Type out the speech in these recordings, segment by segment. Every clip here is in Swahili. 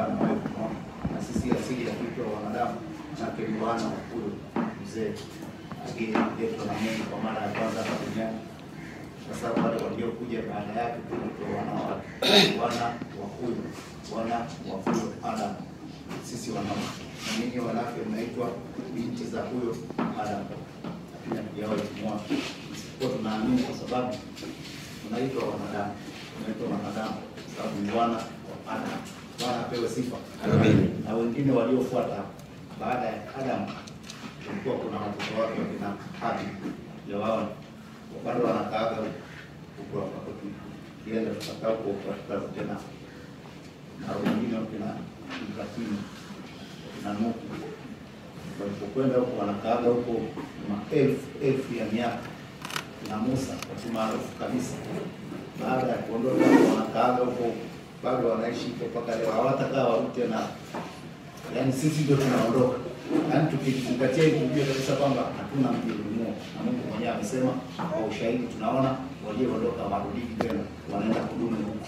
kuungana wetu na sisi asili ya kitu wa wanadamu na Bwana huyo mzee aliyeletwa na Mungu kwa mara ya kwanza hapa duniani. Sasa wale waliokuja baada yake kuitwa wana wa huyo Adam. Sisi wanaume na ninyi wanawake mnaitwa binti za huyo Adam. Lakini hatujawahi kumwona. Kwa tunaamini kwa sababu tunaitwa wanadamu. Tunaitwa wanadamu kwa sababu ni wana wa Adam. Bwana apewe sifa. Amen. Na wengine waliofuata baada ya Adam kulikuwa kuna watoto wake wakina Habil. Ya wao bado wanakaaga huko hapo kienda tutakao kwa tena. Na wengine wakina Ibrahim na Nuhu walipokwenda huko wanakaaga huko maelfu ya miaka. Na Musa watu maarufu kabisa baada ya kuondoka wanakaaga huko bado wanaishi mpaka leo, hawatakaa warudi tena. Yaani sisi ndio tunaondoka. Yaani tukizingatia hivi ndio kabisa kwamba hatuna mjumumo. Na Mungu mwenyewe amesema kwa ushahidi tunaona walioondoka warudi tena wanaenda kudumu huko.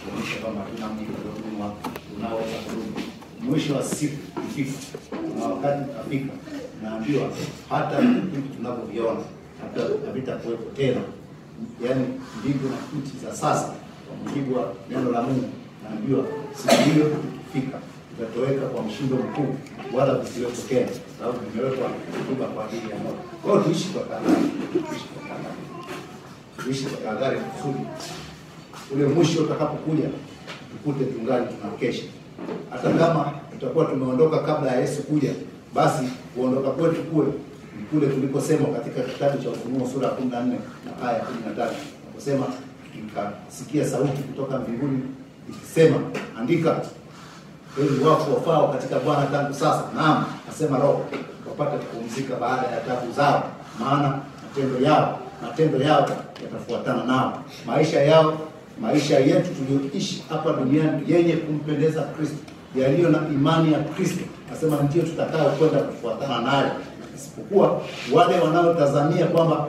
Kuonyesha kwamba hatuna mjumumo unaoweza kudumu. Mwisho wa siku ifika na wakati afika naambiwa hata vitu tunavyoviona hata havitakuwepo tena. Yaani mbingu na nchi za sasa kwa mujibu wa neno la Mungu naambiwa siku hiyo ikifika tutatoweka kwa mshindo mkuu wala visiwepo tena, sababu vimewekwa kutuba kwa ajili ya Mungu. Kwa hiyo tuishi kwa tahadhari, tuishi kwa tahadhari kusudi ule mwisho utakapokuja tukute tungali tunakesha. Hata kama tutakuwa tumeondoka kabla ya Yesu kuja, basi kuondoka kwetu kuwe kule tulikosema katika kitabu cha Ufunuo sura ya 14 na aya 13. Naposema nikasikia sauti kutoka mbinguni ikisema, andika, heri wako wafao katika Bwana tangu sasa, naam asema Roho, wapate kupumzika baada ya taabu zao, maana matendo yao yatafuatana nao. Maisha yetu tulioishi hapa duniani yenye kumpendeza Kristo, yaliyo na imani ya Kristo, nasema ndio tutakao kwenda kufuatana naye. Isipokuwa wale wanaotazamia kwamba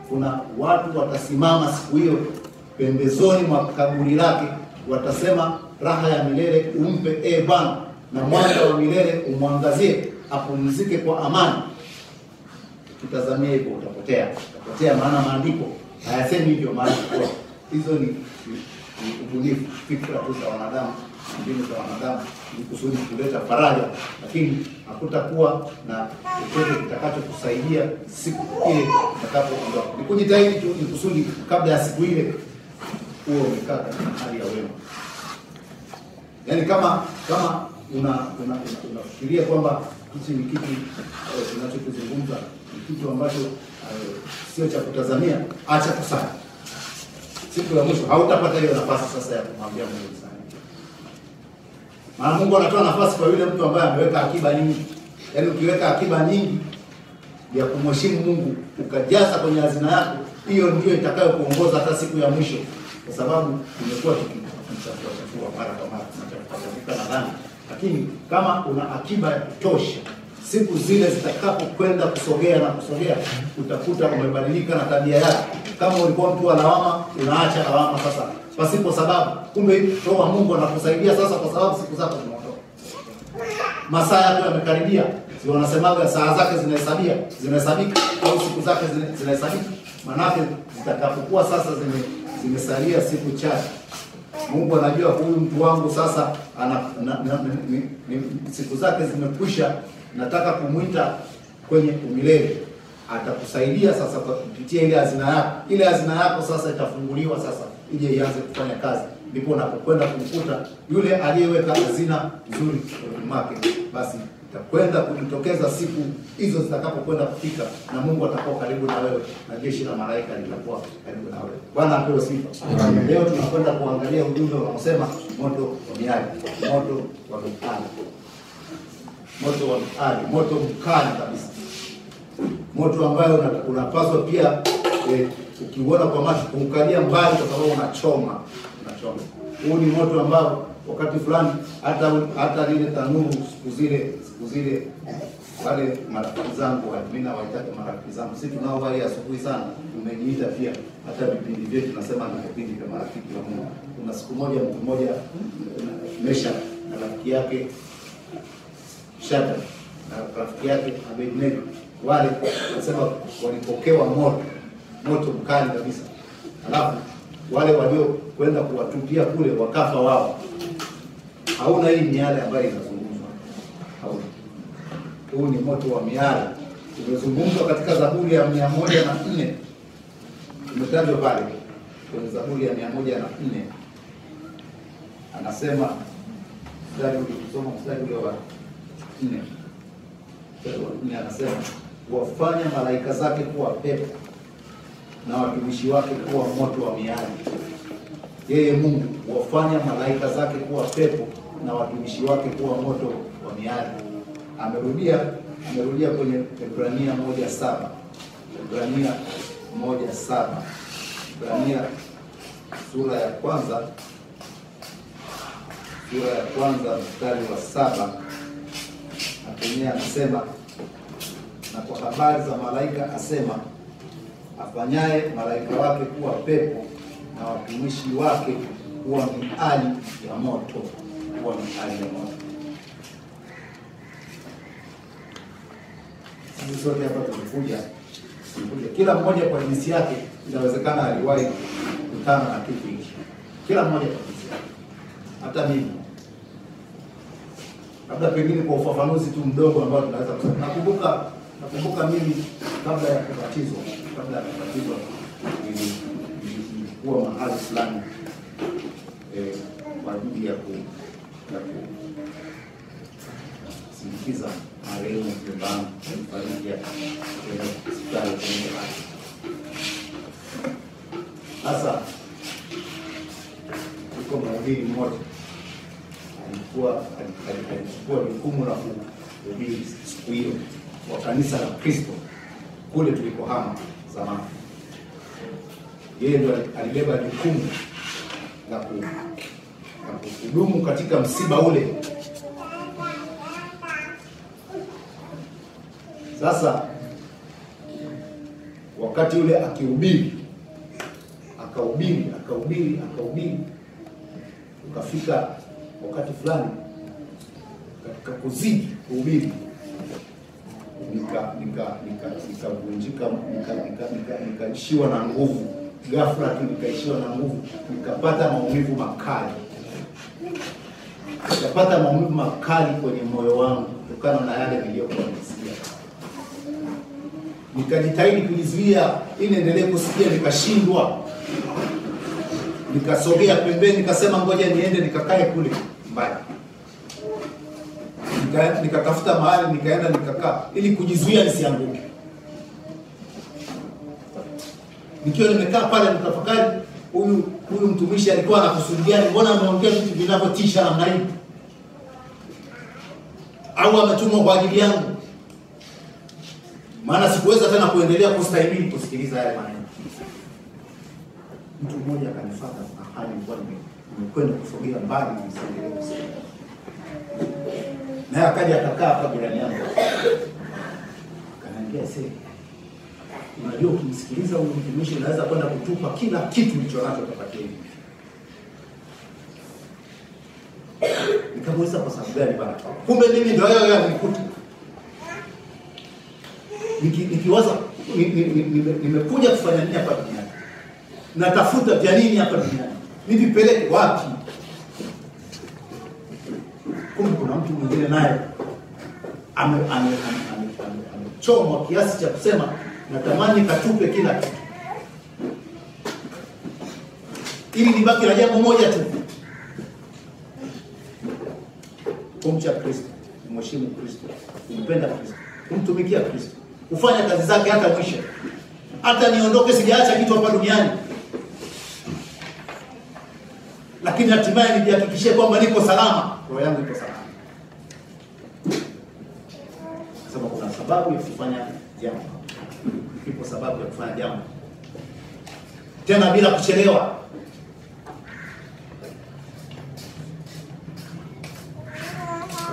kuna watu watasimama siku hiyo pembezoni mwa kaburi lake, watasema raha ya milele umpe Bwana, na mwanga wa milele umwangazie, apumzike kwa amani. Tukitazamia hivyo utapotea, maana maandiko hayasemi hivyo. Maandiko hizo ni ubunifu, fikra tu za wanadamu, mbinu za wanadamu ili kusudi kuleta faraja, lakini hakutakuwa na chochote kitakachokusaidia siku ile utakapoondoka. Ni kujitahidi tu ili kusudi kabla ya siku ile uwe umekaa katika hali ya wema. Yaani kama unafikiria kwamba hichi ni kitu tunachokizungumza ni kitu ambacho sio cha kutazamia, acha kusali. Siku ya mwisho hautapata hiyo nafasi sasa ya kumwambia Mungu sana. Maana Mungu anatoa nafasi kwa yule mtu ambaye ameweka akiba nyingi. Yaani ukiweka akiba nyingi ya kumheshimu Mungu ukajaza kwenye hazina yako, hiyo ndio itakayokuongoza hata siku ya mwisho. Kwa sababu tumekuwa tukichafua mara kwa mara tunachafika na dhambi. Lakini kama una akiba ya kutosha, siku zile zitakapokwenda kusogea, utakuta umebadilika na tabia yako. Kama ulikuwa mtu wa lawama, unaacha lawama sasa pasipo sababu. Kumbe Roho Mungu anakusaidia sasa kwa sababu siku zako zimeondoka. Masaa yako yamekaribia. Si wanasemaga saa zake zinahesabika au siku zake zinahesabika. Manake zitakapokuwa sasa zimesalia siku chache, Mungu anajua huyu mtu wangu sasa siku zake zimekwisha, nataka kumuita kwenye umilele. Atakusaidia sasa kwa kupitia ile hazina yako. Ile hazina yako sasa itafunguliwa sasa ije ianze kufanya kazi. Ndipo unapokwenda kumkuta yule aliyeweka hazina nzuri kwa mwake, basi itakwenda kujitokeza siku hizo zitakapokwenda kufika, na Mungu atakuwa karibu na wewe na jeshi la malaika litakuwa karibu na wewe. Bwana apewe sifa. Leo tunakwenda kuangalia ujumbe unaosema moto wa miali, moto wa mkali. Moto wa mkali, moto mkali kabisa. Moto ambayo unapaswa pia ukiuona kwa macho kumkalia mbali kwa sababu unachoma. Huu ni moto ambao wakati fulani hata lile tanuru siku zile wale marafiki zangu, mimi nawaita marafiki zangu, sisi tunao wale asubuhi sana tumejiita pia hata vipindi vyetu tunasema ni vipindi vya marafiki wa Mungu. Kuna siku moja mtu mmoja Meshach na rafiki yake Shadraka na rafiki yake Abednego, wale wanasema walipokewa moto mkali kabisa. Alafu wale walio kwenda kuwatupia kule wakafa wao. Hauna hii miale ambayo inazungumzwa. Hauna. Huu ni moto wa miale. Umezungumzwa katika Zaburi ya 104. Umetajwa pale kwenye Zaburi ya 104. Anasema mstari ule wa 4. Anasema wafanya malaika zake kuwa pepo na watumishi wake kuwa moto wa miali. Yeye Mungu wafanya malaika zake kuwa pepo na watumishi wake kuwa moto wa miali. Amerudia kwenye Ibrania 1:7. Ibrania 1:7. Ibrania sura ya kwanza mstari wa 7. Apenye anasema, na kwa habari za malaika asema, afanyaye malaika wake kuwa pepo na watumishi wake kuwa miali ya moto. Kuwa miali ya moto. Sisi sote hapa tumekuja, kila mmoja kwa jinsi yake. Inawezekana aliwahi kukutana na kitu hiki. Kila mmoja kwa jinsi yake. Hata mimi. Labda pengine kwa ufafanuzi tu mdogo ambao tunaweza kusema. Nakumbuka mimi kabla ya kubatizwa nilikuwa mahali fulani kwa ajili ya kusindikiza marehemu nyumbani familia hospitali kwenye afya. Sasa yuko mhubiri mmoja alichukua jukumu la kuhubiri siku hiyo wa kanisa la Kristo kule tulikohama zamani. Yeye ndo alibeba jukumu la kuhudumu katika msiba ule. Sasa wakati ule akihubiri, akahubiri, ukafika wakati fulani katika kuzidi kuhubiri nikaishiwa na nguvu. Ghafla tu nikaishiwa na nguvu, nikapata maumivu makali kwenye moyo wangu kutokana na yale niliyokuwa nikisikia. Nikajitahidi kujizuia ili endelee kusikia, nikashindwa. Nikasogea pembeni, nikasema ngoja niende nikakae kule mbali. Nikatafuta mahali nikaenda nikakaa ili kujizuia nisianguke. Nikiwa nimekaa pale nitafakari, huyu mtumishi alikuwa anakusudia, mbona ameongea vitu vinavyotisha namna hii? Au ametumwa kwa ajili yangu? Maana sikuweza tena kuendelea kustahimili kusikiliza yale maneno. Mtu mmoja akanifuata hadi nilikuwa nimekwenda kusogea mbali nisiendelee kusikiliza. Na akaja akakaa hapa jirani yangu. Akaniambia, "Sasa unajua ukimsikiliza huyu mtumishi unaweza kwenda kutupa kila kitu ulichonacho utapatia hivi." Nikamuuliza kwa sababu gani bana? Kumbe mimi ndio yeye alinikuta. Nikiwaza nimekuja kufanya nini hapa duniani? Natafuta vya nini hapa duniani? Nivipeleke wapi? Kumbe kuna mtu mwingine naye amechomwa kiasi cha kusema natamani katupe kila kitu ili nibaki na jambo moja tu: kumcha Kristo, kumheshimu Kristo, kumpenda Kristo, kumtumikia Kristo, kufanya kazi zake hata mwisho. Hata niondoke sijaacha kitu hapa duniani, lakini hatimaye nijihakikishie kwamba niko salama, roho yangu iko salama. Sababu kuna sababu ya kufanya jambo. Ipo sababu ya kufanya jambo tena bila kuchelewa.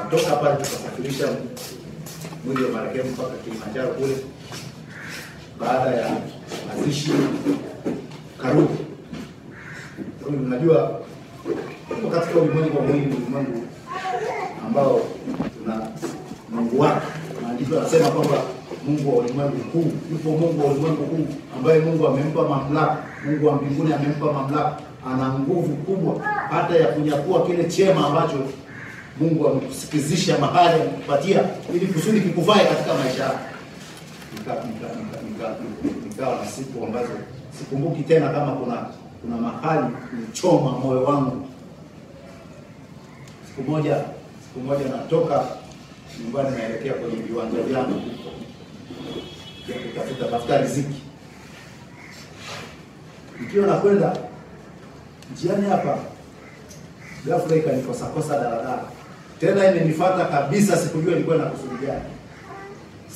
Kutoka pale tukasafirisha mwili wa marehemu mpaka Kilimanjaro kule. Baada ya mazishi karudi. Unajua katika ulimwengu wa mwili, ulimwengu ambao tuna Mungu wake. Maandiko yanasema kwamba Mungu wa ulimwengu huu, yupo Mungu wa ulimwengu huu ambaye Mungu amempa mamlaka, Mungu wa mbinguni amempa mamlaka, ana nguvu kubwa hata ya kunyakua kile chema ambacho Mungu amekusikizisha mahali amekupatia ili kusudi kikuvae katika maisha yako. Nikawa na siku ambazo sikumbuki tena kama kuna mahali nilichoma moyo wangu. Siku moja natoka nyumbani naelekea kwenye viwanja vyangu kutafuta riziki. Nikiwa nakwenda njiani hapa, ghafla ikanikosa daladala. Tena imenifuata kabisa, sikujua ilikuwa inakusudi gani.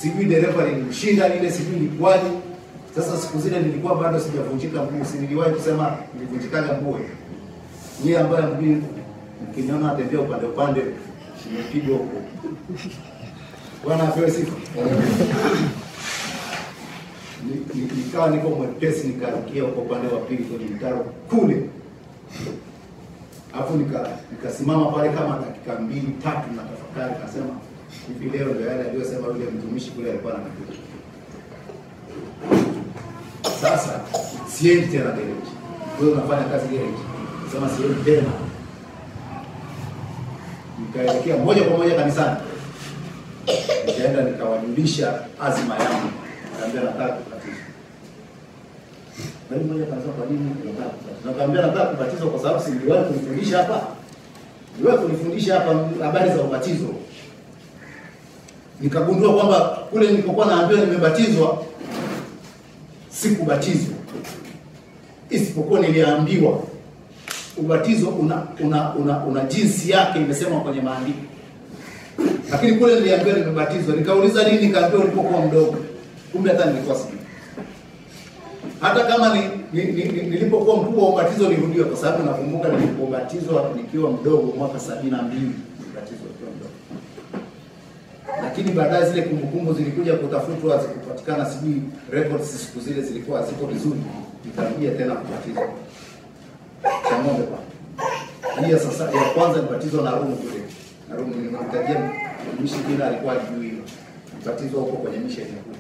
Sijui dereva nilimshinda ile, sijui ilikuwaje. Sasa siku zile nilikuwa bado sijavunjika mguu, si niliwahi kusema nilivunjikaga mguu. Yeye ambaye mkiniona natembea upande nimepigwa huko. Bwana apewe sifa. Nikawa niko mwepesi, nikarukia huko upande wa pili kwenye mtaro kule. Alafu nikasimama pale kama dakika 2-3 na tafakari, kasema hivi leo ndio yale aliyosema yule mtumishi kule alikuwa ananiambia. Sasa siendi tena garage. Wewe unafanya kazi garage. Sema siendi tena. Nikaelekea moja kwa moja kanisani. Nikaenda nikawajulisha azima yangu. Nikamwambia nataka kubatizwa. Bali mmoja kanisa, kwa nini unataka kubatizwa? Nikamwambia nataka kubatizwa kwa sababu siliwahi kunifundisha hapa. Niliwahi kunifundisha hapa habari za ubatizo. Nikagundua kwamba kule nilipokuwa naambiwa nimebatizwa, sikubatizwa. Isipokuwa niliambiwa ubatizo una jinsi yake imesema kwenye maandiko. Lakini kule niliambiwa nimebatizwa. Nikauliza nini, nikaambiwa ulipokuwa mdogo. Kumbe hata nilikuwa sijui. Hata kama nilipokuwa mkubwa ubatizo nilirudiwa, kwa sababu nakumbuka nilipobatizwa nikiwa mdogo mwaka 72 nilibatizwa nikiwa mdogo. Lakini baadaye zile kumbukumbu zilikuja kutafutwa, zikupatikana, sijui records siku zile zilikuwa ziko vizuri, nikarudia tena kubatizwa. Chamombe pa. Hiyo sasa ya kwanza nibatizwa na Rumu kule. Na Rumu nilimtajia mtumishi jina alikuwa ajui. Nibatizwa huko kwenye mission kule.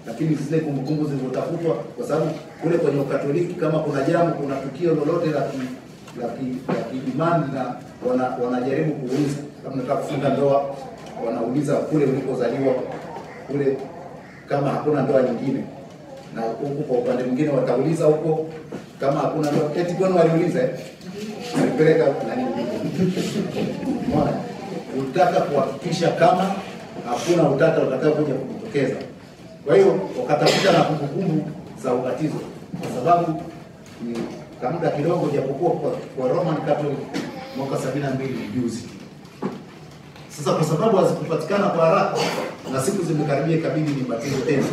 Lakini zile kumbukumbu zilizotafutwa, kwa sababu kule kwenye Ukatoliki kama kuna jambo, kuna tukio lolote la kiimani na wanajaribu kuuliza, kama nataka kufunga ndoa, wanauliza kule ulipozaliwa, kule kama hakuna ndoa nyingine, na huko kwa upande mwingine watauliza huko kama hakuna ndoa. Eti kwani waliuliza alipeleka nani? Mbona utaka kuhakikisha kama hakuna utata utakao kuja kujitokeza. Kwa hiyo wakatafuta na kumbukumbu za ubatizo, kwa sababu ni muda kidogo, japokuwa kwa Roman Catholic mwaka 72 juzi. Sasa kwa sababu hazikupatikana kwa haraka na siku zimekaribia, ikabidi nibatizo tena.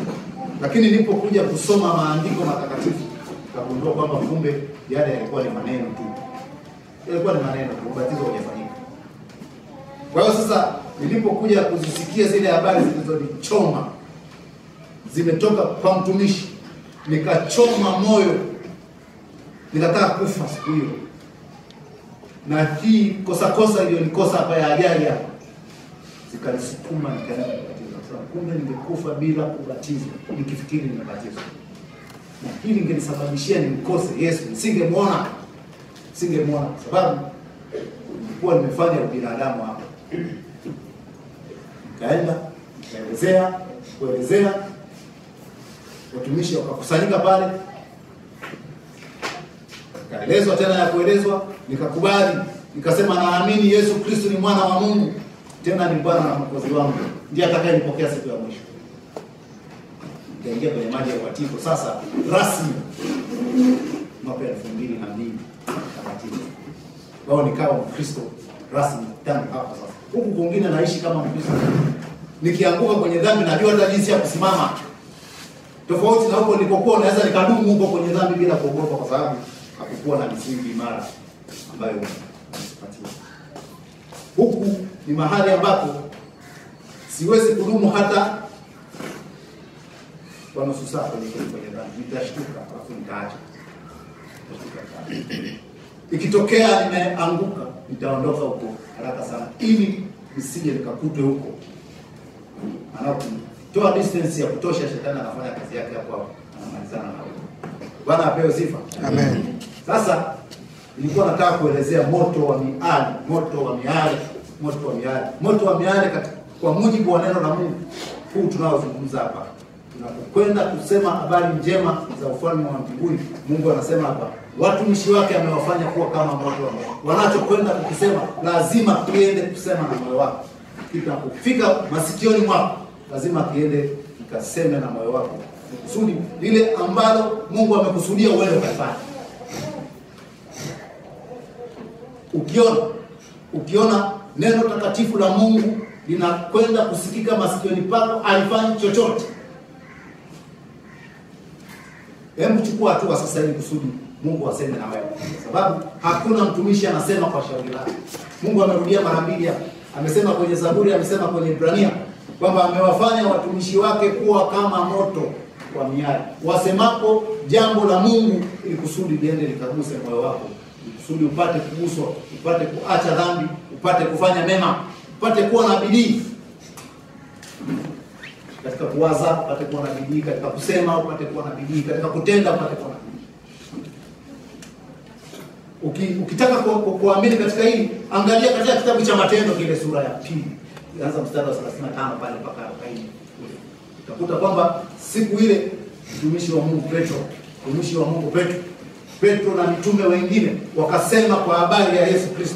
Lakini nilipokuja kusoma maandiko matakatifu, nikagundua kwamba kumbe yale yalikuwa ni maneno tu. Yalikuwa ni maneno, ubatizo hujafanyika. Kwa hiyo sasa nilipokuja kuzisikia zile habari zilizonichoma, zimetoka kwa mtumishi, nikachoma moyo, nikataka kufa siku hiyo. Na hii kosa iliyonikosa hapa ya ajali hapa, zikanisukuma nikaenda kubatizwa. Sasa kumbe ningekufa bila kubatizwa, nikifikiri nimebatizwa. Na hili lingenisababishia nimkose Yesu, singemwona sababu nilikuwa nimefanya ubinadamu hapa. Nikaenda, kuelezea, watumishi wakakusanyika pale. Nikaelezwa tena ya kuelezwa, nikakubali, nikasema naamini Yesu Kristo ni mwana wa Mungu, tena ni Bwana na Mwokozi wangu, ndiye atakayenipokea siku ya mwisho. Nikaingia kwenye maji ya ubatizo sasa rasmi mwaka 2002 takatifu. Wao nikawa Mkristo rasmi tangu hapo sasa. Huku kwingine naishi kama Mkristo. Nikianguka kwenye dhambi najua hata jinsi ya kusimama. Tofauti na huko nilipokuwa naweza nikadumu huko kwenye dhambi bila kuogopa, kwa sababu hakukuwa na misingi imara ambayo nasipatia. Huku ni mahali ambapo siwezi kudumu hata kwa nusu saa kwenye dhambi. Nitashtuka alafu nitaacha. ikitokea nimeanguka, nitaondoka huko haraka sana ili nisije nikakutwe huko. Anapotoa distance ya kutosha, shetani anafanya kazi yake hapo, anamalizana na wewe. Bwana apewe sifa. Amen. Sasa nilikuwa nataka kuelezea moto wa miali, moto wa miali, moto wa miali. Moto wa miali kwa mujibu wa neno la Mungu huu tunaozungumza hapa. Tunapokwenda kusema habari njema za ufalme wa mbinguni, Mungu anasema hapa, watumishi wake amewafanya kuwa kama moto wa miali. Wanachokwenda kukisema lazima kiende kusema na moyo wako. Kinapofika masikioni mwako, lazima kiende kikaseme na moyo wako. Kusudi lile ambalo Mungu amekusudia uende ukafanye. Ukiona neno takatifu la Mungu linakwenda kusikika masikioni pako, alifanyi chochote, hebu chukua hatua sasa ili kusudi Mungu aseme na wewe. Sababu hakuna mtumishi anasema kwa shauri lake. Mungu amerudia mara mbili hapa. Amesema kwenye Zaburi, amesema kwenye Ibrania kwamba amewafanya watumishi wake kuwa kama moto wa miali, wasemapo jambo la Mungu ili kusudi liende likaguse moyo wako, kusudi upate kuguswa, upate kuacha dhambi, upate kufanya mema, upate kuwa na bidii katika kuwaza, upate kuwa na bidii katika kusema, upate kuwa na bidii katika kutenda, upate kuwa na bidii. Ukitaka kuamini katika hili, angalia katika kitabu cha Matendo kile sura ya 2, anza mstari wa 35 pale mpaka 40. Utakuta kwamba siku ile mtumishi wa Mungu Petro na mitume wengine wakasema kwa habari ya Yesu Kristo.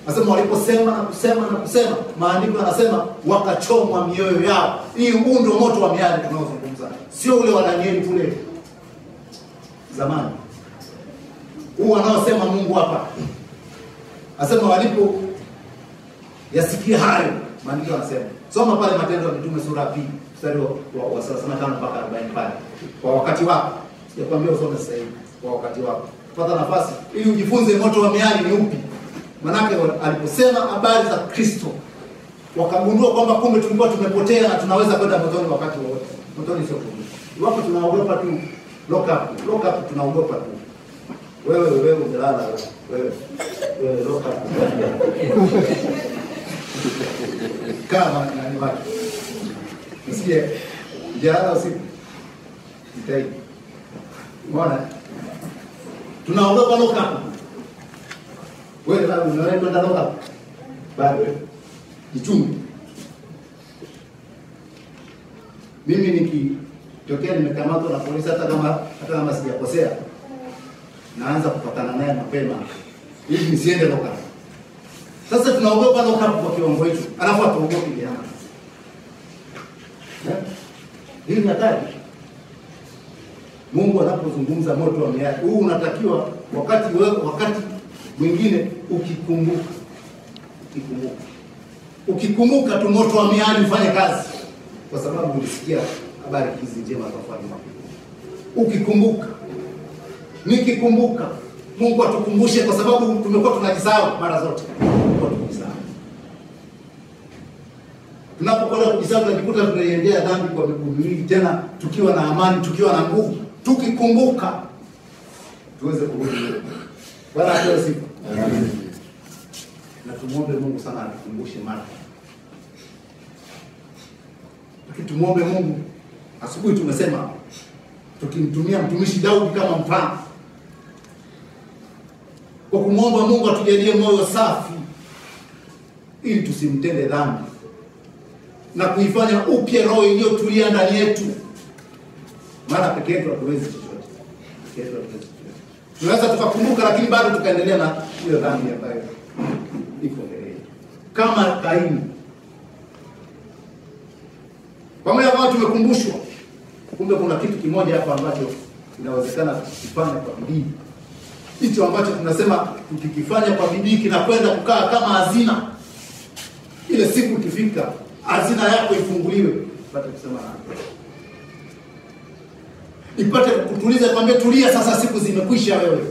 Nasema waliposema na kusema, maandiko yanasema wakachomwa mioyo yao. Hii ndio moto wa miali tunaozungumza. Sio ule wa Danieli kule zamani. Huu wanaosema Mungu hapa. Nasema walipo yasikia hayo, maandiko yanasema. Soma pale Matendo ya Mitume sura ya 2, mstari wa 35 mpaka 40 pale. Kwa wakati wako. Sijakwambia usome sasa hivi. Kwa wakati wako. Pata nafasi ili ujifunze moto wa miali ni upi. Manake aliposema habari za Kristo, wakagundua kwamba kumbe tulikuwa tumepotea na tunaweza kwenda motoni wakati wowote. Motoni sio kumbe. Iwapo tunaogopa tu lock up tunaogopa tu. Wewe unalala wewe lock up. Kama nani watu. Nisikie jana usiku. Nitai. Mbona? Tunaogopa lock up. Wewe bado unaenda kwenda lock up. Bado. Jichunge. Mimi nikitokea nimekamatwa na polisi hata kama sijakosea, naanza kupatana naye mapema ili nisiende lock up. Sasa tunaogopa lock up kwa kiwango hicho. Alafu atuogopi jana. Hii ni hatari. Mungu anapozungumza moto wa miali, huu unatakiwa wakati mwingine ukikumbuka tu moto wa miali ufanye kazi, kwa sababu ulisikia habari hizi njema za ufalme wa Mungu. Nikikumbuka, Mungu atukumbushe, kwa sababu tumekuwa tunajisahau mara zote. Tunapokwenda kujisahau tunajikuta tunaiendea dhambi kwa miguu miwili, tena tukiwa na amani, tukiwa na nguvu. Tukikumbuka tuweze kurudi. Bwana apewe sifa. Amen. Na tumuombe Mungu sana atukumbushe mara. Tukimwombe Mungu, asubuhi tumesema tukimtumia mtumishi Daudi kama mfano. Kwa kumwomba Mungu atujalie moyo safi ili tusimtende dhambi na kuifanya upya roho iliyotulia ndani yetu. Maana peke yetu hatuwezi chochote. Tunaweza tukakumbuka lakini bado tukaendelea na ile dhambi ambayo iko mbele. Kama Kaini. Pamoja na tumekumbushwa, kumbe kuna kitu kimoja hapa ambacho inawezekana kufanya kwa bidii. Hicho ambacho tunasema tukikifanya kwa bidii kinakwenda kukaa kama hazina. Ile siku ikifika, hazina yako ifunguliwe, upate kusema na ipate kukutuliza, kwambie tulia sasa, siku zimekwisha wewe.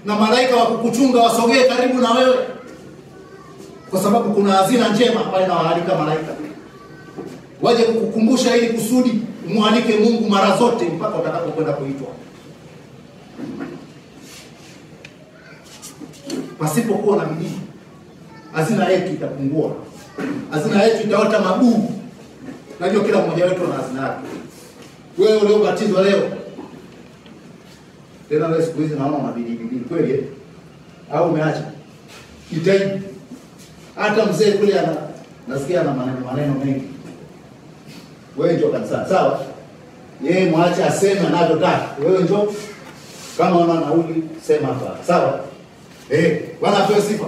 Na malaika wa kukuchunga wasogee karibu na wewe, kwa sababu kuna hazina njema ambayo inawaalika malaika waje kukukumbusha, ili kusudi mualike Mungu mara zote mpaka utakapokwenda kuitwa. Pasipokuwa na bidii, hazina yetu itapungua. Hazina yetu itaota mabuu. Najua kila mmoja wetu ana hazina yake. Wewe uliobatizwa leo, tena leo siku hizi naona una bidii kweli au umeacha? Jitahidi. Hata mzee kule nasikia na maneno mengi. Wewe njoo kanisa, sawa? Yeye mwache aseme anavyotaka. Wewe njoo kama una nauli sema hapa, sawa? Bwana apewe sifa.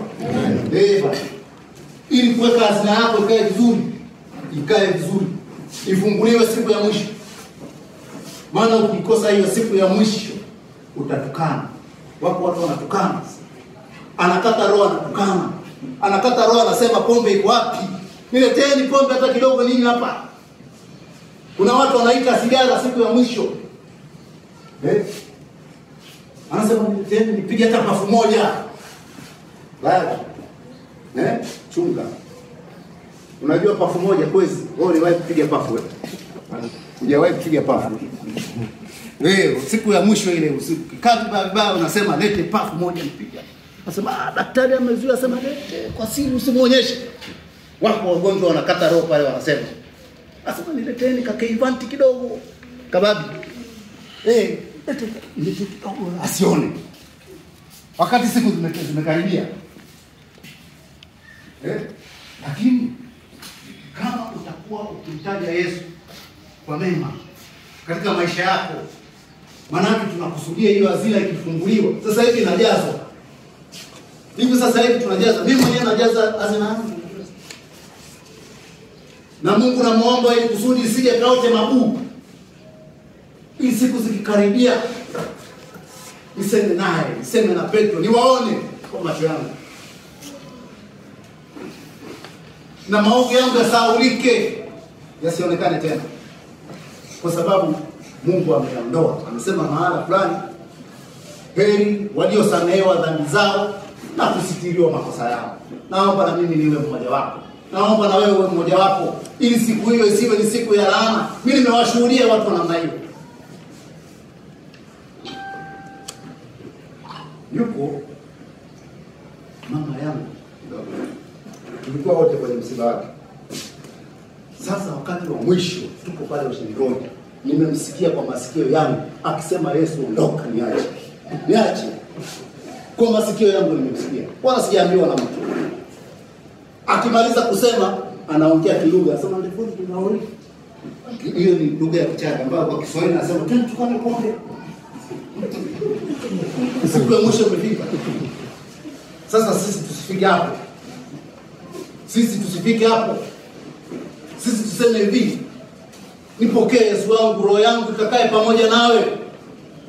Bwana. Ili kuweka hazina yako ikae vizuri, ifunguliwe siku ya mwisho. Maana ukikosa hiyo siku ya mwisho utatukana. Wako watu wanatukana. Anakata roho anatukana. Anakata roho anasema pombe iko wapi? Nileteni pombe hata kidogo nini hapa. Kuna watu wanaita sigara siku ya mwisho. Anasema nileteni nipige hata pafu moja. Baya. Chunga. Unajua pafu moja kwezi? Wewe uliwahi kupiga pafu wewe? Hujawahi kupiga pafu. Wewe siku ya mwisho ile usiku kabla unasema lete pafu moja nipige. Anasema daktari amezuia, sema lete kwa siri usimuonyeshe. Wako wagonjwa wanakata roho pale wanasema. Anasema nileteni kakeivanti kidogo. Kababi. Lete kidogo asione. Wakati siku zimekaribia. Lakini kama utakuwa ukimtaja Yesu kwa mema katika maisha yako, maana tunakusudia hiyo hazina ikifunguliwa. Sasa hivi inajazwa. Sasa hivi tunajaza. Mimi mwenyewe najaza hazina yangu. Na Mungu namuomba ili kusudi isije kaote mabuu. Hii siku zikikaribia niseme naye, niseme na Petro, niwaone kwa macho yangu. Na maovu yangu yasahaulike, yasionekane tena. Kwa sababu Mungu ameondoa. Amesema mahala fulani, heri waliosamehewa dhambi zao na kusitiriwa makosa yao. Naomba na mimi niwe mmoja wapo. Naomba na wewe uwe mmoja wapo, ili siku hiyo isiwe ni siku ya laana. Mimi nimewashuhudia watu wa namna hiyo. Yupo mama yangu, tulikuwa wote kwenye msiba wake. Sasa wakati wa mwisho tuko pale Ushirikoni, nimemsikia kwa masikio yangu akisema Yesu ondoka, niache. Kwa masikio yangu nimemsikia, wala sijaambiwa na mtu. Akimaliza kusema anaongea kilugha, anasema ndipo tunauri. Hiyo ni lugha ya Kichaga ambayo kwa Kiswahili anasema tukane pombe. Siku ya mwisho imefika. Sasa sisi tusifike hapo. Sisi tuseme hivi, nipokee Yesu wangu, roho yangu ikakae pamoja nawe.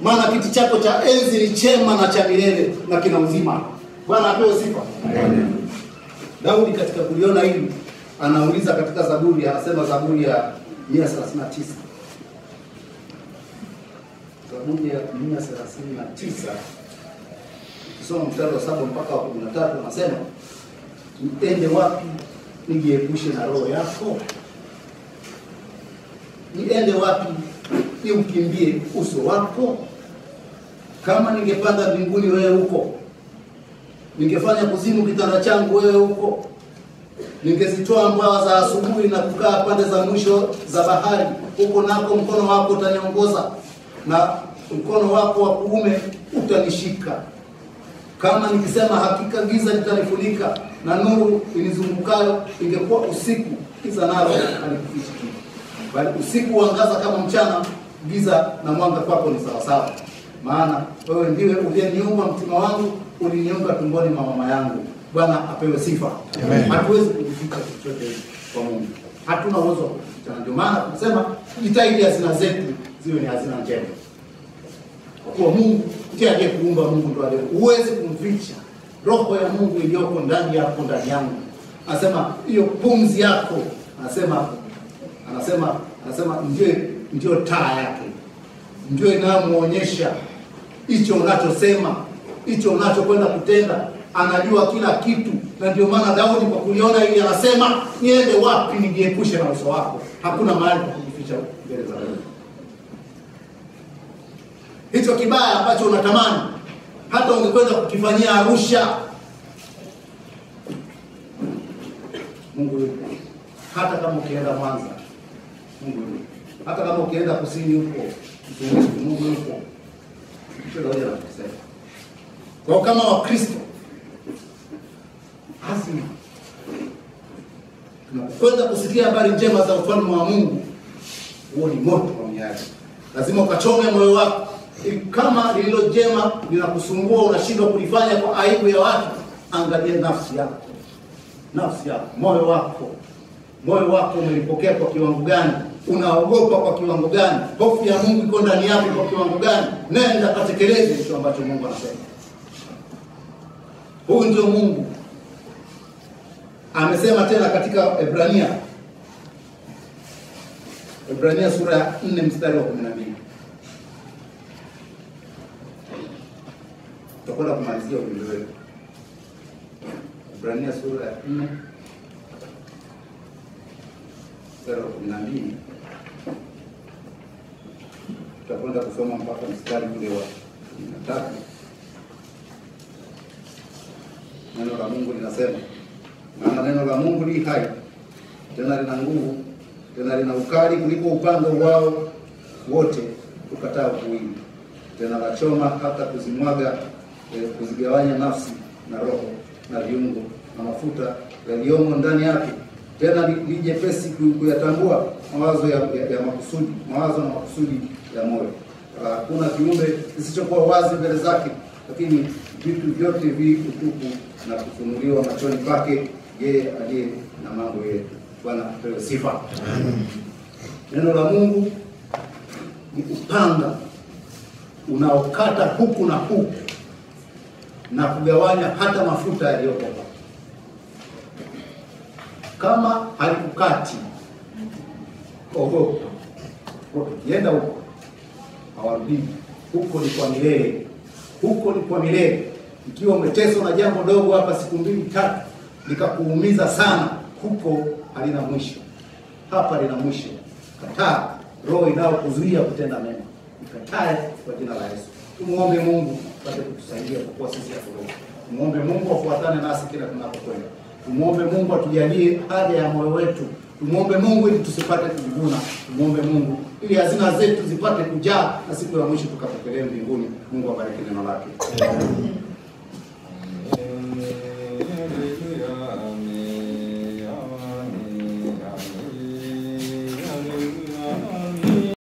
Maana kiti chako cha enzi ni chema na cha milele na kina uzima. Bwana apewe sifa. Amen. Daudi katika kuliona hili anauliza katika Zaburi, anasema Zaburi ya 139. Zaburi ya 139 ukisoma mstari wa 7 mpaka wa 13 anasema, niende wapi nijiepushe na roho yako? Niende wapi niukimbie uso wako? Kama ningepanda mbinguni wewe huko, ningefanya kuzimu kitanda changu wewe huko, ningezitoa mbawa za asubuhi na kukaa pande za mwisho za bahari, huko nako mkono wako utaniongoza na mkono wako wa kuume utanishika. Kama nikisema hakika giza litanifunika na nuru inizungukayo, ingekuwa usiku, giza nalo halikufichi kitu. Bali usiku huangaza kama mchana, giza na mwanga kwako ni sawa sawa. Maana wewe ndiwe uliyeniumba mtima wangu, uliniumba tumboni mwa mama yangu. Bwana apewe sifa. Amen. Hatuwezi kujificha chochote kwa Mungu. Hatuna uwezo wa kujificha. Ndio maana tunasema jitahidi hazina zetu ziwe ni hazina njema. Kwa Mungu ndiye aliyekuumba, Mungu ndiye aliye. Uweze kumficha roho ya Mungu iliyoko ndani yako, ndani yangu. Anasema hiyo pumzi yako, anasema ndio taa yake. Ndio inayomuonyesha hicho unachosema, hicho unachokwenda kutenda. Anajua kila kitu. Na ndio maana Daudi kwa kuliona ili anasema, niende wapi nijiepushe na uso wako? Hakuna mahali pa kujificha mbele za Mungu. Hicho kibaya ambacho unatamani, hata ungekwenda kukifanyia Arusha, Mungu yupo. Hata kama ukienda Mwanza, Mungu yupo. Hata kama ukienda kusini huko, Mungu yupo. Hicho ndio tunachosema. Kwa kama Wakristo, lazima tunapokwenda kusikia habari njema za ufalme wa Mungu, huo ni moto kwa mioyo. Lazima ukachome moyo wako. Kama lililo jema linakusumbua, unashindwa kulifanya kwa aibu ya watu, angalia nafsi yako. Nafsi yako, moyo wako. Moyo wako umelipokea kwa kiwango gani? Unaogopa kwa kiwango gani? Hofu ya Mungu iko ndani yako kwa kiwango gani? Nenda katekeleze hicho ambacho Mungu anasema. Huyu ndio Mungu. Amesema tena katika Ebrania sura ya 4 mstari wa 12. Tutakwenda kumalizia ujumbe wetu. Ebrania sura ya 4 mstari wa 12. Tutakwenda kusoma mpaka mstari ule wa 13. Neno la Mungu linasema, maana neno la Mungu li hai, tena lina nguvu, tena lina ukali kuliko upanga wao wote ukatao kuwili, tena lachoma hata kuzigawanya nafsi na roho na viungo na mafuta yaliyomo ndani yake, tena li jepesi kuyatambua mawazo na makusudi ya moyo. Hakuna kiumbe kisichokuwa wazi mbele zake, lakini vitu vyote vitupu na kufunuliwa machoni pake yeye aliye na mambo yetu. Bwana apewe sifa. Neno la Mungu ni upanga unaokata huku na huku na kugawanya hata mafuta yaliyopo. Kama halikukati, ogopa. Yenda huko, hawarudi. Huko ni kwa milele. Huko ni kwa milele. Ikiwa umeteswa na jambo dogo hapa siku 2-3 likakuumiza sana, huko halina mwisho. Hapa lina mwisho. Kataa roho inayokuzuia kutenda mema. Ikatae kwa jina la Yesu. Tumuombe Mungu apate kutusaidia kwa kuwa sisi haturoho. Tumuombe Mungu afuatane nasi kila tunapokwenda. Tumuombe Mungu atujalie haja ya moyo wetu. Tumuombe Mungu ili tusipate kujivuna. Tumuombe Mungu ili hazina zetu zipate kujaa na siku ya mwisho tukapokelea mbinguni. Mungu abariki neno lake.